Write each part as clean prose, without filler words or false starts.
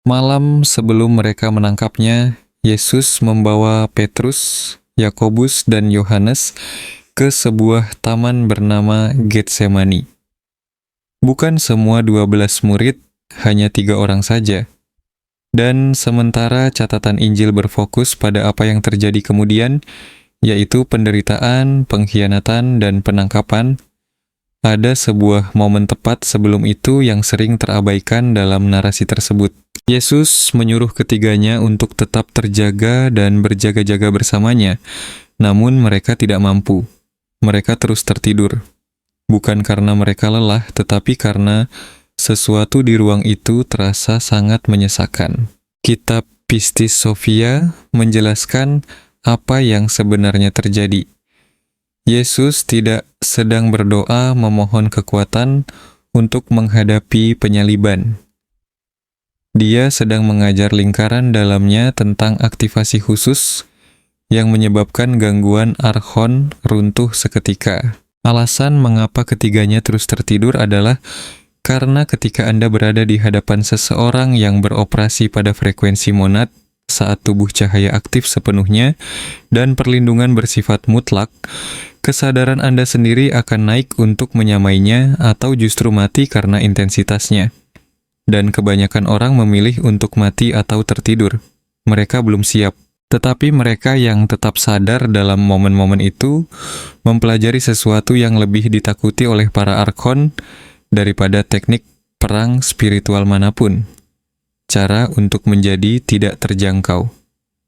Malam sebelum mereka menangkapnya, Yesus membawa Petrus, Yakobus, dan Yohanes ke sebuah taman bernama Getsemani. Bukan semua 12 murid, hanya 3 orang saja. Dan sementara catatan Injil berfokus pada apa yang terjadi kemudian, yaitu penderitaan, pengkhianatan, dan penangkapan, ada sebuah momen tepat sebelum itu yang sering terabaikan dalam narasi tersebut. Yesus menyuruh ketiganya untuk tetap terjaga dan berjaga-jaga bersamanya, namun mereka tidak mampu. Mereka terus tertidur. Bukan karena mereka lelah, tetapi karena sesuatu di ruang itu terasa sangat menyesakan. Kitab Pistis Sophia menjelaskan apa yang sebenarnya terjadi. Yesus tidak sedang berdoa memohon kekuatan untuk menghadapi penyaliban. Dia sedang mengajar lingkaran dalamnya tentang aktivasi khusus yang menyebabkan gangguan archon runtuh seketika. Alasan mengapa ketiganya terus tertidur adalah karena ketika Anda berada di hadapan seseorang yang beroperasi pada frekuensi monad saat tubuh cahaya aktif sepenuhnya dan perlindungan bersifat mutlak, kesadaran Anda sendiri akan naik untuk menyamainya atau justru mati karena intensitasnya. Dan kebanyakan orang memilih untuk mati atau tertidur. Mereka belum siap. Tetapi mereka yang tetap sadar dalam momen-momen itu mempelajari sesuatu yang lebih ditakuti oleh para archon daripada teknik perang spiritual manapun. Cara untuk menjadi tidak terjangkau.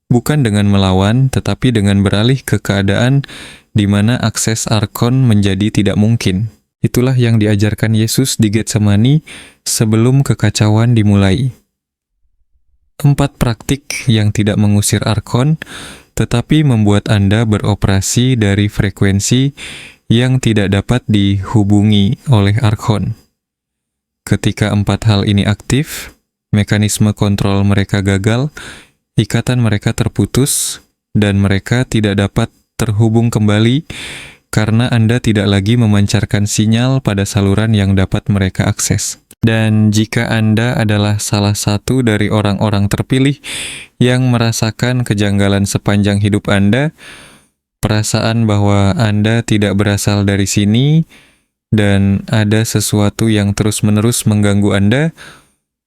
Bukan dengan melawan, tetapi dengan beralih ke keadaan di mana akses archon menjadi tidak mungkin. Itulah yang diajarkan Yesus di Getsemani sebelum kekacauan dimulai. 4 praktik yang tidak mengusir archon, tetapi membuat Anda beroperasi dari frekuensi yang tidak dapat dihubungi oleh archon. Ketika 4 hal ini aktif, mekanisme kontrol mereka gagal, ikatan mereka terputus, dan mereka tidak dapat terhubung kembali karena Anda tidak lagi memancarkan sinyal pada saluran yang dapat mereka akses. Dan jika Anda adalah salah satu dari orang-orang terpilih yang merasakan kejanggalan sepanjang hidup Anda, perasaan bahwa Anda tidak berasal dari sini, dan ada sesuatu yang terus-menerus mengganggu Anda,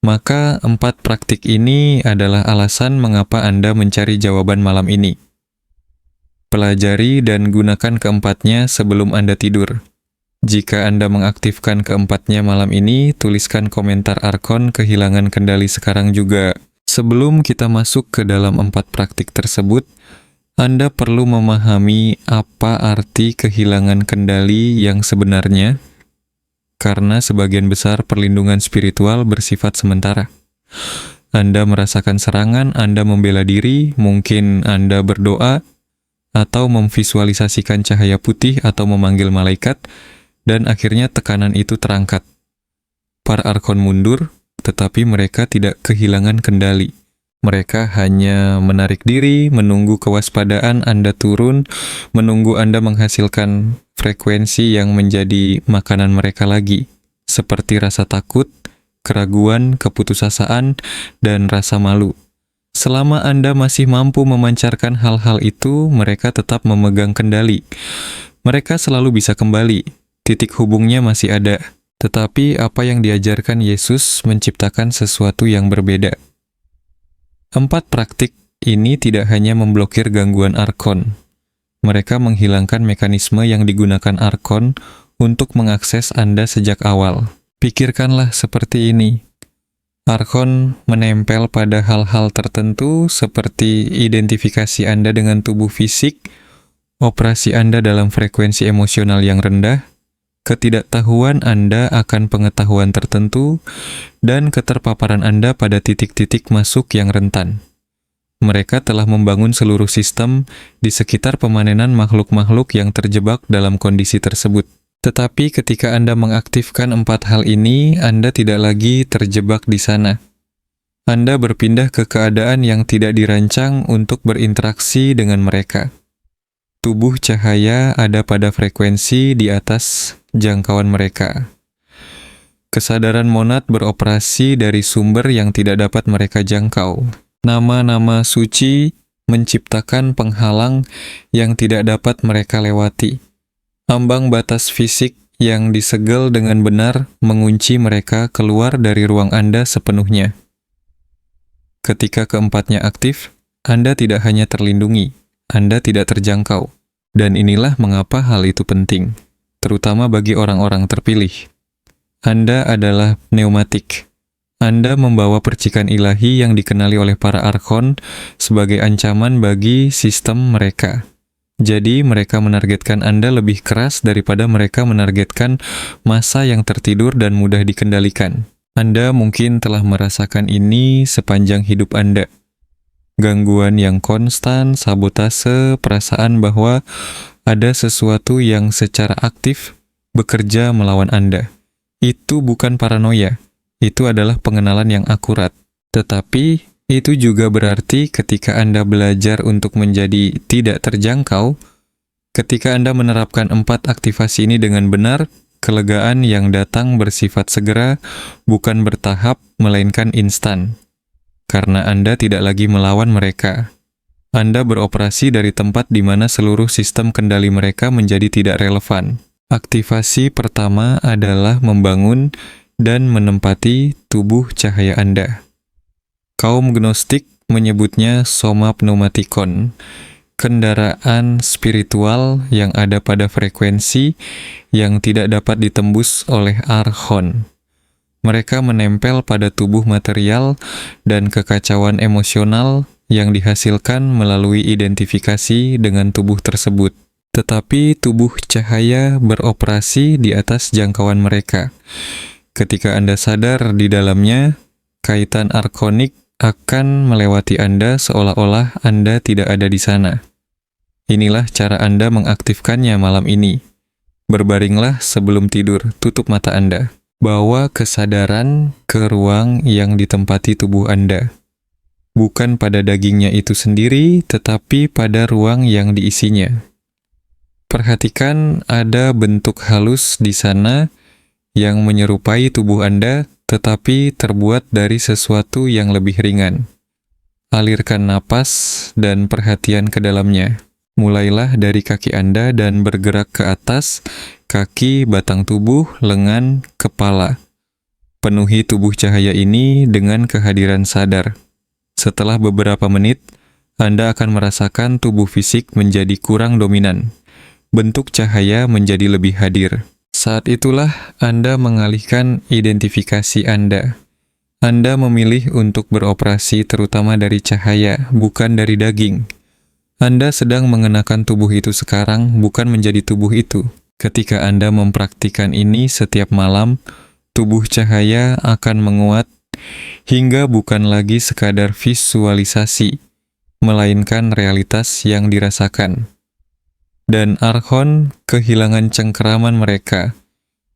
maka 4 praktik ini adalah alasan mengapa Anda mencari jawaban malam ini. Pelajari dan gunakan keempatnya sebelum Anda tidur. Jika Anda mengaktifkan keempatnya malam ini, tuliskan komentar archon kehilangan kendali sekarang juga. Sebelum kita masuk ke dalam 4 praktik tersebut, Anda perlu memahami apa arti kehilangan kendali yang sebenarnya, karena sebagian besar perlindungan spiritual bersifat sementara. Anda merasakan serangan, Anda membela diri, mungkin Anda berdoa, atau memvisualisasikan cahaya putih atau memanggil malaikat, dan akhirnya tekanan itu terangkat. Para archon mundur, tetapi mereka tidak kehilangan kendali. Mereka hanya menarik diri, menunggu kewaspadaan Anda turun, menunggu Anda menghasilkan frekuensi yang menjadi makanan mereka lagi, seperti rasa takut, keraguan, keputusasaan, dan rasa malu. Selama Anda masih mampu memancarkan hal-hal itu, mereka tetap memegang kendali. Mereka selalu bisa kembali, titik hubungnya masih ada. Tetapi apa yang diajarkan Yesus menciptakan sesuatu yang berbeda. 4 praktik ini tidak hanya memblokir gangguan archon. Mereka menghilangkan mekanisme yang digunakan archon untuk mengakses Anda sejak awal. Pikirkanlah seperti ini. Archon menempel pada hal-hal tertentu seperti identifikasi Anda dengan tubuh fisik, operasi Anda dalam frekuensi emosional yang rendah, ketidaktahuan Anda akan pengetahuan tertentu, dan keterpaparan Anda pada titik-titik masuk yang rentan. Mereka telah membangun seluruh sistem di sekitar pemanenan makhluk-makhluk yang terjebak dalam kondisi tersebut. Tetapi ketika Anda mengaktifkan 4 hal ini, Anda tidak lagi terjebak di sana. Anda berpindah ke keadaan yang tidak dirancang untuk berinteraksi dengan mereka. Tubuh cahaya ada pada frekuensi di atas jangkauan mereka. Kesadaran monad beroperasi dari sumber yang tidak dapat mereka jangkau. Nama-nama suci menciptakan penghalang yang tidak dapat mereka lewati. Ambang batas fisik yang disegel dengan benar mengunci mereka keluar dari ruang Anda sepenuhnya. Ketika keempatnya aktif, Anda tidak hanya terlindungi, Anda tidak terjangkau. Dan inilah mengapa hal itu penting, terutama bagi orang-orang terpilih. Anda adalah pneumatik. Anda membawa percikan ilahi yang dikenali oleh para archon sebagai ancaman bagi sistem mereka. Jadi mereka menargetkan Anda lebih keras daripada mereka menargetkan massa yang tertidur dan mudah dikendalikan. Anda mungkin telah merasakan ini sepanjang hidup Anda. Gangguan yang konstan, sabotase, perasaan bahwa ada sesuatu yang secara aktif bekerja melawan Anda. Itu bukan paranoia, itu adalah pengenalan yang akurat. Tetapi, itu juga berarti ketika Anda belajar untuk menjadi tidak terjangkau, ketika Anda menerapkan 4 aktivasi ini dengan benar, kelegaan yang datang bersifat segera, bukan bertahap, melainkan instan. Karena Anda tidak lagi melawan mereka. Anda beroperasi dari tempat di mana seluruh sistem kendali mereka menjadi tidak relevan. Aktivasi pertama adalah membangun dan menempati tubuh cahaya Anda. Kaum Gnostik menyebutnya soma pneumatikon, kendaraan spiritual yang ada pada frekuensi yang tidak dapat ditembus oleh archon. Mereka menempel pada tubuh material dan kekacauan emosional yang dihasilkan melalui identifikasi dengan tubuh tersebut. Tetapi tubuh cahaya beroperasi di atas jangkauan mereka. Ketika Anda sadar di dalamnya, kaitan arkonik akan melewati Anda seolah-olah Anda tidak ada di sana. Inilah cara Anda mengaktifkannya malam ini. Berbaringlah sebelum tidur, tutup mata Anda. Bawa kesadaran ke ruang yang ditempati tubuh Anda. Bukan pada dagingnya itu sendiri, tetapi pada ruang yang diisinya. Perhatikan ada bentuk halus di sana yang menyerupai tubuh Anda, tetapi terbuat dari sesuatu yang lebih ringan. Alirkan napas dan perhatian ke dalamnya. Mulailah dari kaki Anda dan bergerak ke atas, kaki, batang tubuh, lengan, kepala. Penuhi tubuh cahaya ini dengan kehadiran sadar. Setelah beberapa menit, Anda akan merasakan tubuh fisik menjadi kurang dominan. Bentuk cahaya menjadi lebih hadir. Saat itulah Anda mengalihkan identifikasi Anda. Anda memilih untuk beroperasi terutama dari cahaya, bukan dari daging. Anda sedang mengenakan tubuh itu sekarang, bukan menjadi tubuh itu. Ketika Anda mempraktikkan ini setiap malam, tubuh cahaya akan menguat hingga bukan lagi sekadar visualisasi, melainkan realitas yang dirasakan. Dan archon kehilangan cengkeraman mereka,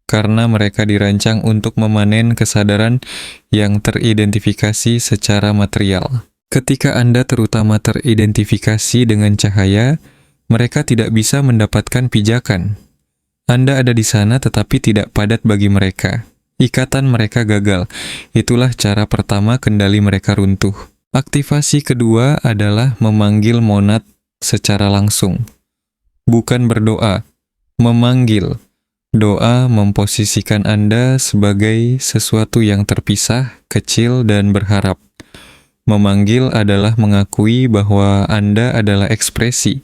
karena mereka dirancang untuk memanen kesadaran yang teridentifikasi secara material. Ketika Anda terutama teridentifikasi dengan cahaya, mereka tidak bisa mendapatkan pijakan. Anda ada di sana tetapi tidak padat bagi mereka. Ikatan mereka gagal. Itulah cara pertama kendali mereka runtuh. Aktivasi kedua adalah memanggil monad secara langsung. Bukan berdoa, memanggil. Doa memposisikan Anda sebagai sesuatu yang terpisah, kecil, dan berharap. Memanggil adalah mengakui bahwa Anda adalah ekspresi,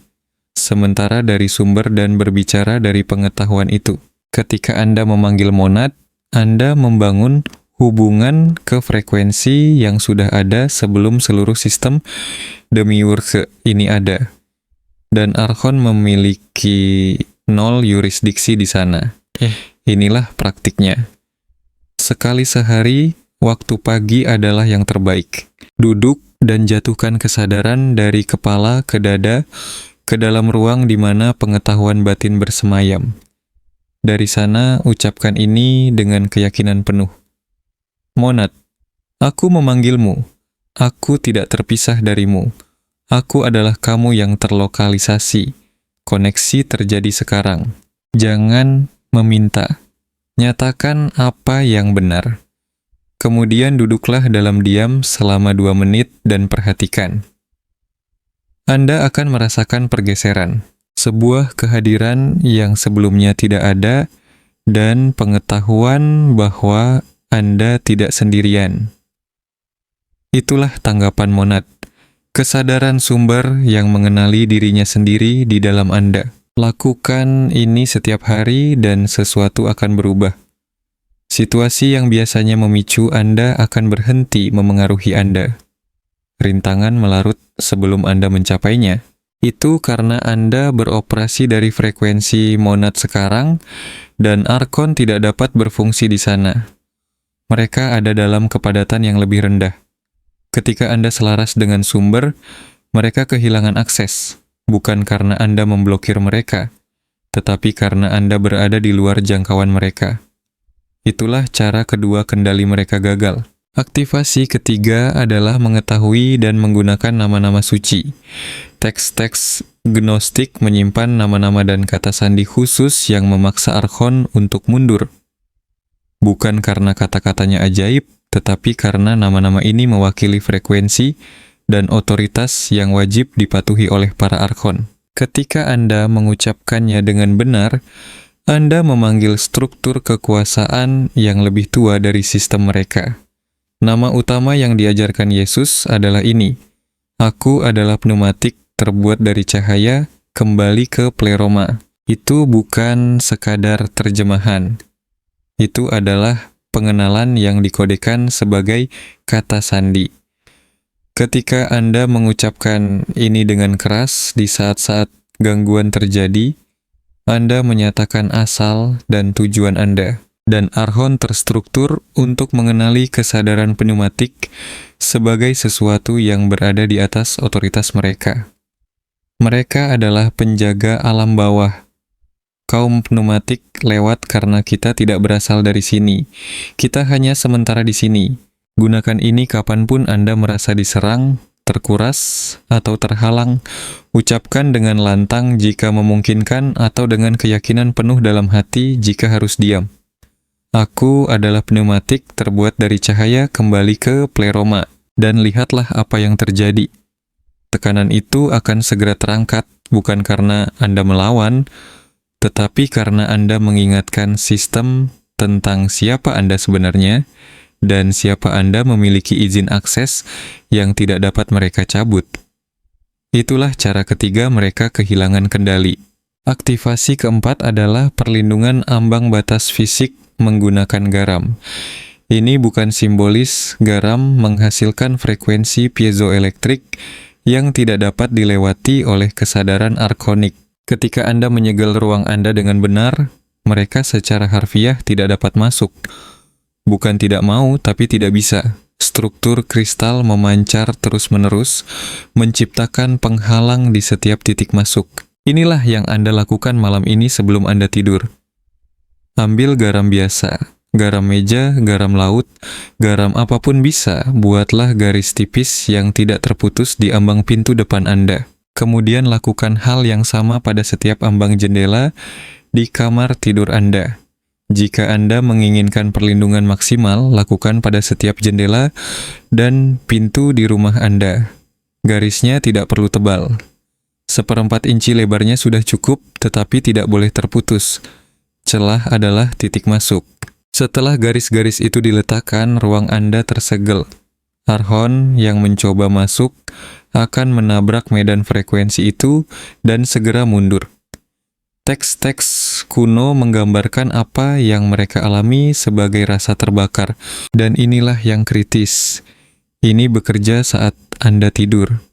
sementara dari sumber dan berbicara dari pengetahuan itu. Ketika Anda memanggil monad, Anda membangun hubungan ke frekuensi yang sudah ada sebelum seluruh sistem demiurge ini ada. Dan archon memiliki 0 yurisdiksi di sana. Inilah praktiknya. Sekali sehari, waktu pagi adalah yang terbaik. Duduk dan jatuhkan kesadaran dari kepala ke dada ke dalam ruang di mana pengetahuan batin bersemayam. Dari sana, ucapkan ini dengan keyakinan penuh. Monad, aku memanggilmu. Aku tidak terpisah darimu. Aku adalah kamu yang terlokalisasi. Koneksi terjadi sekarang. Jangan meminta. Nyatakan apa yang benar. Kemudian duduklah dalam diam selama 2 menit dan perhatikan. Anda akan merasakan pergeseran, sebuah kehadiran yang sebelumnya tidak ada, dan pengetahuan bahwa Anda tidak sendirian. Itulah tanggapan monad, kesadaran sumber yang mengenali dirinya sendiri di dalam Anda. Lakukan ini setiap hari dan sesuatu akan berubah. Situasi yang biasanya memicu Anda akan berhenti memengaruhi Anda. Rintangan melarut sebelum Anda mencapainya. Itu karena Anda beroperasi dari frekuensi monad sekarang, dan arkon tidak dapat berfungsi di sana. Mereka ada dalam kepadatan yang lebih rendah. Ketika Anda selaras dengan sumber, mereka kehilangan akses, bukan karena Anda memblokir mereka, tetapi karena Anda berada di luar jangkauan mereka. Itulah cara kedua kendali mereka gagal. Aktivasi ketiga adalah mengetahui dan menggunakan nama-nama suci. Teks-teks gnostik menyimpan nama-nama dan kata sandi khusus yang memaksa arkon untuk mundur. Bukan karena kata-katanya ajaib, tetapi karena nama-nama ini mewakili frekuensi dan otoritas yang wajib dipatuhi oleh para arkon. Ketika Anda mengucapkannya dengan benar, Anda memanggil struktur kekuasaan yang lebih tua dari sistem mereka. Nama utama yang diajarkan Yesus adalah ini: Aku adalah pneumatik terbuat dari cahaya, kembali ke pleroma. Itu bukan sekadar terjemahan. Itu adalah pengenalan yang dikodekan sebagai kata sandi. Ketika Anda mengucapkan ini dengan keras di saat-saat gangguan terjadi, Anda menyatakan asal dan tujuan Anda, dan arkon terstruktur untuk mengenali kesadaran pneumatik sebagai sesuatu yang berada di atas otoritas mereka. Mereka adalah penjaga alam bawah. Kaum pneumatik lewat karena kita tidak berasal dari sini. Kita hanya sementara di sini. Gunakan ini kapanpun Anda merasa diserang, terkuras, atau terhalang. Ucapkan dengan lantang jika memungkinkan atau dengan keyakinan penuh dalam hati jika harus diam. Aku adalah pneumatik terbuat dari cahaya, kembali ke pleroma, dan lihatlah apa yang terjadi. Tekanan itu akan segera terangkat, bukan karena Anda melawan, tetapi karena Anda mengingatkan sistem tentang siapa Anda sebenarnya, dan siapa Anda memiliki izin akses yang tidak dapat mereka cabut. Itulah cara ketiga mereka kehilangan kendali. Aktivasi keempat adalah perlindungan ambang batas fisik menggunakan garam. Ini bukan simbolis. Garam menghasilkan frekuensi piezoelektrik yang tidak dapat dilewati oleh kesadaran arkonik. Ketika Anda menyegel ruang Anda dengan benar, mereka secara harfiah tidak dapat masuk. Bukan tidak mau, tapi tidak bisa. Struktur kristal memancar terus-menerus, menciptakan penghalang di setiap titik masuk. Inilah yang Anda lakukan malam ini sebelum Anda tidur. Ambil garam biasa, garam meja, garam laut, garam apapun bisa, buatlah garis tipis yang tidak terputus di ambang pintu depan Anda. Kemudian lakukan hal yang sama pada setiap ambang jendela di kamar tidur Anda. Jika Anda menginginkan perlindungan maksimal, lakukan pada setiap jendela dan pintu di rumah Anda. Garisnya tidak perlu tebal. 1/4 inci lebarnya sudah cukup, tetapi tidak boleh terputus. Celah adalah titik masuk. Setelah garis-garis itu diletakkan, ruang Anda tersegel. Archon yang mencoba masuk akan menabrak medan frekuensi itu dan segera mundur. Teks-teks kuno menggambarkan apa yang mereka alami sebagai rasa terbakar, dan inilah yang kritis. Ini bekerja saat Anda tidur.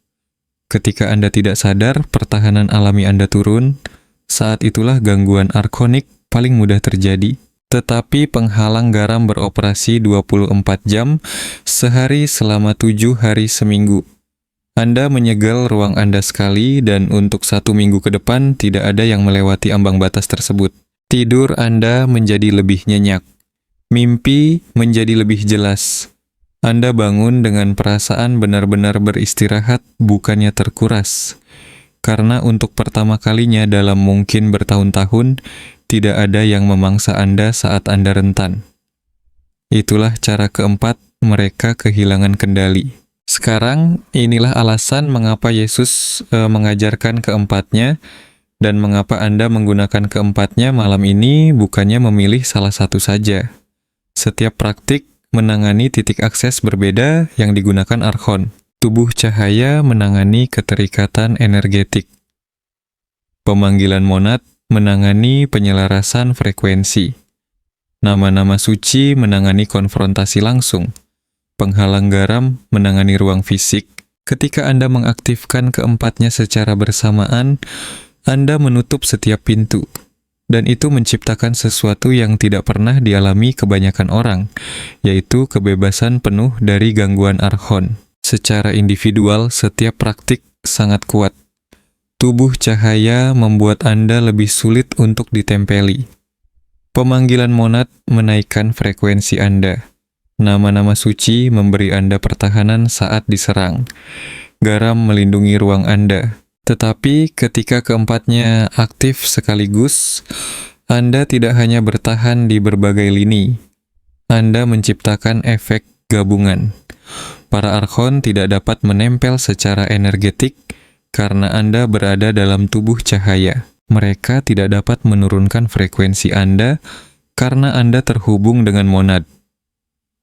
Ketika Anda tidak sadar, pertahanan alami Anda turun. Saat itulah gangguan arkonik paling mudah terjadi. Tetapi penghalang garam beroperasi 24 jam sehari selama 7 hari seminggu. Anda menyegel ruang Anda sekali, dan untuk 1 minggu ke depan tidak ada yang melewati ambang batas tersebut. Tidur Anda menjadi lebih nyenyak. Mimpi menjadi lebih jelas. Anda bangun dengan perasaan benar-benar beristirahat, bukannya terkuras. Karena untuk pertama kalinya dalam mungkin bertahun-tahun, tidak ada yang memangsa Anda saat Anda rentan. Itulah cara keempat mereka kehilangan kendali. Sekarang, inilah alasan mengapa Yesus mengajarkan keempatnya, dan mengapa Anda menggunakan keempatnya malam ini bukannya memilih salah satu saja. Setiap praktik menangani titik akses berbeda yang digunakan archon. Tubuh cahaya menangani keterikatan energetik. Pemanggilan monad menangani penyelarasan frekuensi. Nama-nama suci menangani konfrontasi langsung. Penghalang garam menangani ruang fisik. Ketika Anda mengaktifkan keempatnya secara bersamaan, Anda menutup setiap pintu. Dan itu menciptakan sesuatu yang tidak pernah dialami kebanyakan orang, yaitu kebebasan penuh dari gangguan archon. Secara individual, setiap praktik sangat kuat. Tubuh cahaya membuat Anda lebih sulit untuk ditempeli. Pemanggilan monad menaikkan frekuensi Anda. Nama-nama suci memberi Anda pertahanan saat diserang. Garam melindungi ruang Anda. Tetapi ketika keempatnya aktif sekaligus, Anda tidak hanya bertahan di berbagai lini. Anda menciptakan efek gabungan. Para archon tidak dapat menempel secara energetik karena Anda berada dalam tubuh cahaya. Mereka tidak dapat menurunkan frekuensi Anda karena Anda terhubung dengan monad.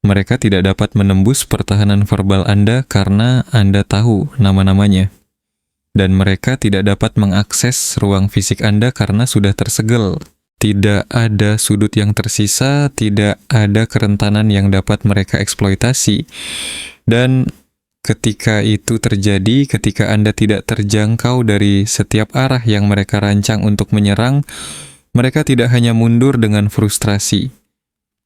Mereka tidak dapat menembus pertahanan verbal Anda karena Anda tahu nama-namanya. Dan mereka tidak dapat mengakses ruang fisik Anda karena sudah tersegel. Tidak ada sudut yang tersisa, tidak ada kerentanan yang dapat mereka eksploitasi. Dan ketika itu terjadi, ketika Anda tidak terjangkau dari setiap arah yang mereka rancang untuk menyerang, mereka tidak hanya mundur dengan frustrasi.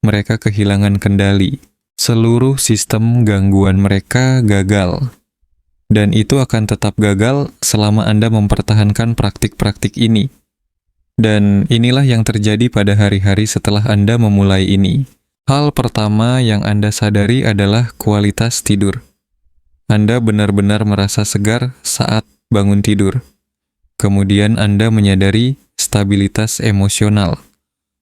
Mereka kehilangan kendali. Seluruh sistem gangguan mereka gagal. Dan itu akan tetap gagal selama Anda mempertahankan praktik-praktik ini. Dan inilah yang terjadi pada hari-hari setelah Anda memulai ini. Hal pertama yang Anda sadari adalah kualitas tidur. Anda benar-benar merasa segar saat bangun tidur. Kemudian Anda menyadari stabilitas emosional.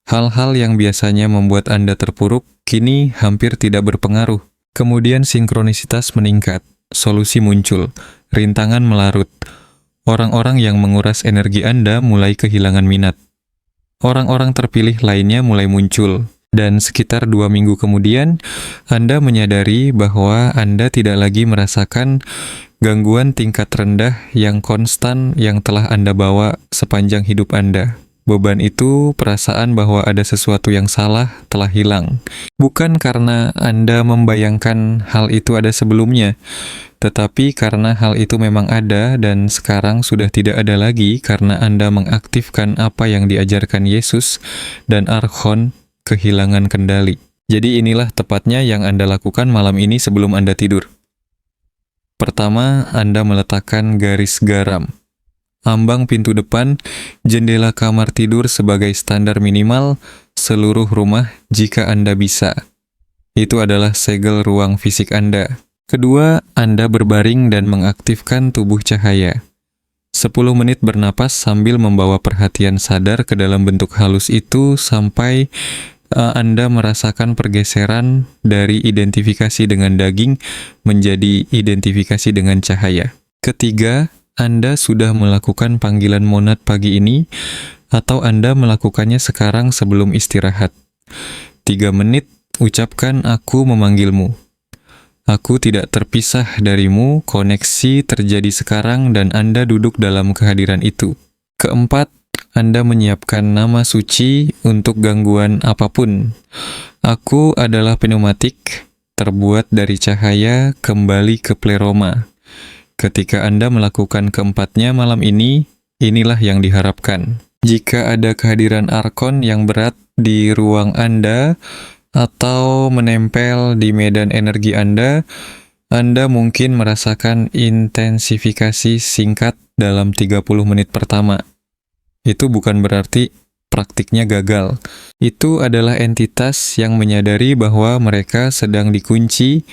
Hal-hal yang biasanya membuat Anda terpuruk, kini hampir tidak berpengaruh. Kemudian sinkronisitas meningkat, solusi muncul, rintangan melarut. Orang-orang yang menguras energi Anda mulai kehilangan minat. Orang-orang terpilih lainnya mulai muncul. Dan sekitar 2 minggu kemudian, Anda menyadari bahwa Anda tidak lagi merasakan gangguan tingkat rendah yang konstan yang telah Anda bawa sepanjang hidup Anda. Beban itu, perasaan bahwa ada sesuatu yang salah, telah hilang. Bukan karena Anda membayangkan hal itu ada sebelumnya, tetapi karena hal itu memang ada dan sekarang sudah tidak ada lagi karena Anda mengaktifkan apa yang diajarkan Yesus dan archon kehilangan kendali. Jadi inilah tepatnya yang Anda lakukan malam ini sebelum Anda tidur. Pertama, Anda meletakkan garis garam. Ambang pintu depan, jendela kamar tidur sebagai standar minimal seluruh rumah jika Anda bisa. Itu adalah segel ruang fisik Anda. Kedua, Anda berbaring dan mengaktifkan tubuh cahaya. 10 menit bernapas sambil membawa perhatian sadar ke dalam bentuk halus itu sampai Anda merasakan pergeseran dari identifikasi dengan daging menjadi identifikasi dengan cahaya. Ketiga, Anda sudah melakukan panggilan monad pagi ini, atau Anda melakukannya sekarang sebelum istirahat. 3 menit, ucapkan aku memanggilmu. Aku tidak terpisah darimu, koneksi terjadi sekarang dan Anda duduk dalam kehadiran itu. Keempat, Anda menyiapkan nama suci untuk gangguan apapun. Aku adalah pneumatik, terbuat dari cahaya, kembali ke pleroma. Ketika Anda melakukan keempatnya malam ini, inilah yang diharapkan. Jika ada kehadiran archon yang berat di ruang Anda, atau menempel di medan energi Anda mungkin merasakan intensifikasi singkat dalam 30 menit pertama. Itu bukan berarti praktiknya gagal. Itu adalah entitas yang menyadari bahwa mereka sedang dikunci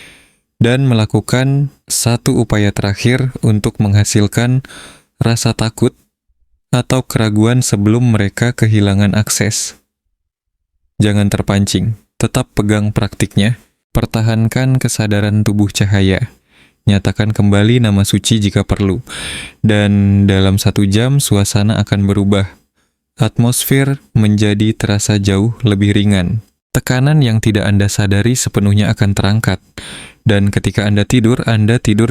dan melakukan satu upaya terakhir untuk menghasilkan rasa takut atau keraguan sebelum mereka kehilangan akses. Jangan terpancing, tetap pegang praktiknya, pertahankan kesadaran tubuh cahaya, nyatakan kembali nama suci jika perlu, dan dalam 1 jam suasana akan berubah. Atmosfer menjadi terasa jauh lebih ringan. Tekanan yang tidak Anda sadari sepenuhnya akan terangkat. Dan ketika Anda tidur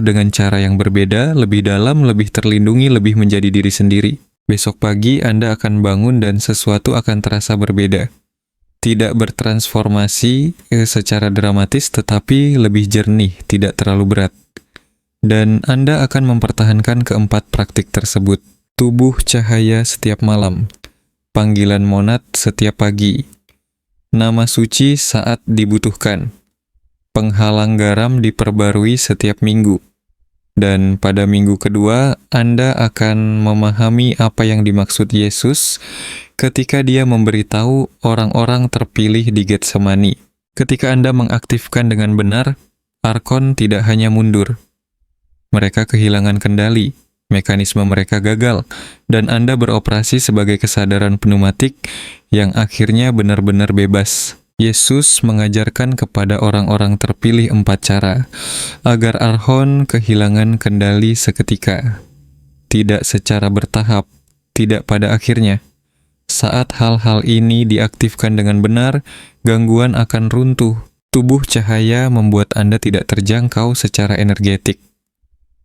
dengan cara yang berbeda, lebih dalam, lebih terlindungi, lebih menjadi diri sendiri. Besok pagi Anda akan bangun dan sesuatu akan terasa berbeda. Tidak bertransformasi secara dramatis, tetapi lebih jernih, tidak terlalu berat. Dan Anda akan mempertahankan keempat praktik tersebut. Tubuh cahaya setiap malam. Panggilan monad setiap pagi. Nama suci saat dibutuhkan. Penghalang garam diperbarui setiap minggu. Dan pada minggu kedua, Anda akan memahami apa yang dimaksud Yesus ketika Dia memberitahu orang-orang terpilih di Getsemani. Ketika Anda mengaktifkan dengan benar, Arkon tidak hanya mundur. Mereka kehilangan kendali. Mekanisme mereka gagal, dan Anda beroperasi sebagai kesadaran pneumatik yang akhirnya benar-benar bebas. Yesus mengajarkan kepada orang-orang terpilih 4 cara, agar Archon kehilangan kendali seketika. Tidak secara bertahap, tidak pada akhirnya. Saat hal-hal ini diaktifkan dengan benar, gangguan akan runtuh. Tubuh cahaya membuat Anda tidak terjangkau secara energetik.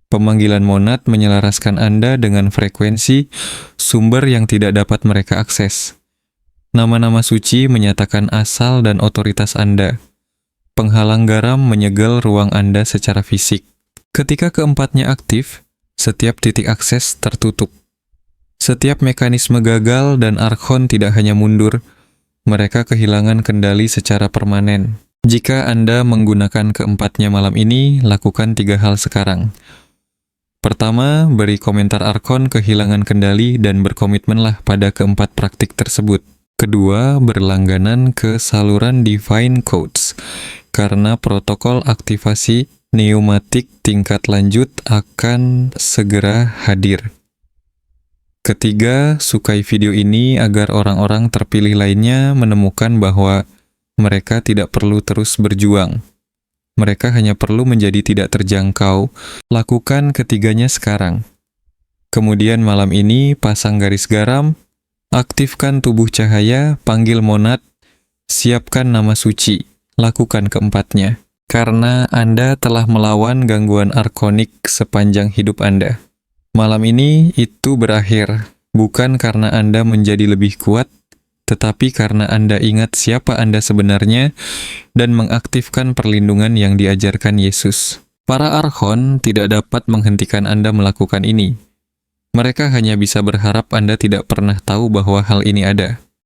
Pemanggilan monad menyelaraskan Anda dengan frekuensi sumber yang tidak dapat mereka akses. Nama-nama suci menyatakan asal dan otoritas Anda. Penghalang garam menyegel ruang Anda secara fisik. Ketika keempatnya aktif, setiap titik akses tertutup. Setiap mekanisme gagal dan Archon tidak hanya mundur, mereka kehilangan kendali secara permanen. Jika Anda menggunakan keempatnya malam ini, lakukan 3 hal sekarang. Pertama, beri komentar Archon kehilangan kendali dan berkomitmenlah pada keempat praktik tersebut. Kedua, berlangganan ke saluran Divine Codes, karena protokol aktivasi pneumatik tingkat lanjut akan segera hadir. Ketiga, sukai video ini agar orang-orang terpilih lainnya menemukan bahwa mereka tidak perlu terus berjuang. Mereka hanya perlu menjadi tidak terjangkau. Lakukan ketiganya sekarang. Kemudian malam ini, pasang garis garam, aktifkan tubuh cahaya, panggil monad, siapkan nama suci. Lakukan keempatnya. Karena Anda telah melawan gangguan arkonik sepanjang hidup Anda. Malam ini, itu berakhir. Bukan karena Anda menjadi lebih kuat, tetapi karena Anda ingat siapa Anda sebenarnya dan mengaktifkan perlindungan yang diajarkan Yesus. Para Archon tidak dapat menghentikan Anda melakukan ini. Mereka hanya bisa berharap Anda tidak pernah tahu bahwa hal ini ada.